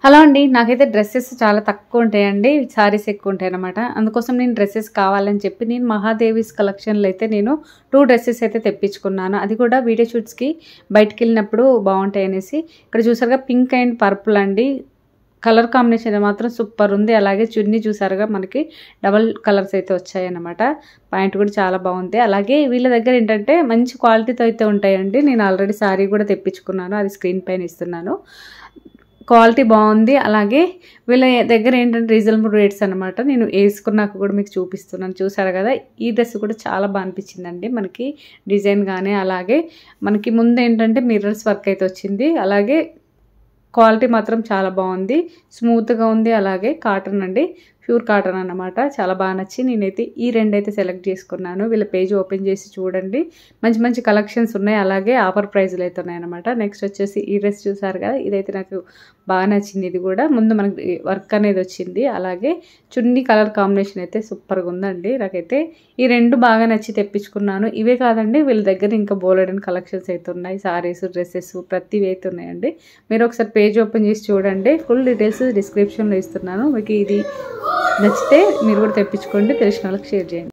Hello అండి. నాకైతే dresses చాలా తక్కువ ఉంటాయండి. సారీస్ ఎక్కువ ఉంటాయన్నమాట. అందుకోసం నేను డ్రెస్సెస్ కావాలని చెప్పి నేను మహాదేవీస్ కలెక్షన్‌లో అయితే నేను 2 డ్రెస్సెస్ అయితే తెప్పించుకున్నాను. అది కూడా వీడియో షూట్స్‌కి బయటికెళ్ళినప్పుడు బావుంటాయనేసి. ఇక్కడ చూసారుగా పింక్ అండ్ పర్పుల్ అండి. కలర్ కాంబినేషన్ మాత్రం సూపర్ ఉంది. అలాగే చున్నీ చూసారుగా మనకి డబల్ కలర్స్ అయితే వచ్చాయన్నమాట. ప్యాంట్ కూడా చాలా బాగుంది. అలాగే వీళ్ళ దగ్గర ఏంటంటే మంచి క్వాలిటీతో అయితే ఉంటాయండి. నేను ఆల్రెడీ సారీ కూడా తెప్పించుకున్నాను. అది స్క్రీన్ పైన ఇస్తున్నాను. క్వాలిటీ బాగుంది. అలాగే వీళ్ళ దగ్గర ఏంటంటే రీజనబుల్ రేట్స్ అనమాట. నేను వేసుకున్నాక కూడా మీకు చూపిస్తున్నాను. చూసారు కదా, ఈ డ్రెస్ కూడా చాలా బాగా అనిపించిందండి. మనకి డిజైన్ కానీ అలాగే మనకి ముందు ఏంటంటే మిర్రర్స్ వర్క్ అయితే వచ్చింది. అలాగే క్వాలిటీ మాత్రం చాలా బాగుంది. స్మూత్గా ఉంది. అలాగే కాటన్ అండి, ప్యూర్ కాటన్ అన్నమాట. చాలా బాగా నచ్చి నేనైతే ఈ రెండైతే సెలెక్ట్ చేసుకున్నాను. వీళ్ళ పేజ్ ఓపెన్ చేసి చూడండి, మంచి మంచి కలెక్షన్స్ ఉన్నాయి. అలాగే ఆఫర్ ప్రైజ్లు అయితే ఉన్నాయన్నమాట. నెక్స్ట్ వచ్చేసి ఈ డ్రెస్ చూసారు కదా, ఇదైతే నాకు బాగా నచ్చింది. ఇది కూడా ముందు మనకి వర్క్ అనేది వచ్చింది. అలాగే చున్నీ కలర్ కాంబినేషన్ అయితే సూపర్గా ఉందండి. నాకైతే ఈ రెండు బాగా నచ్చి తెప్పించుకున్నాను. ఇవే కాదండి, వీళ్ళ దగ్గర ఇంకా బోలెడన్ కలెక్షన్స్ అయితే ఉన్నాయి. సారీస్, డ్రెస్సెస్ ప్రతివి అయితే ఉన్నాయండి. మీరు ఒకసారి పేజ్ ఓపెన్ చేసి చూడండి. ఫుల్ డీటెయిల్స్ డిస్క్రిప్షన్లో ఇస్తున్నాను. మీకు ఇది నచ్చితే మీరు కూడా తెప్పించుకోండి. తెలిసిన వాళ్ళకి షేర్ చేయండి.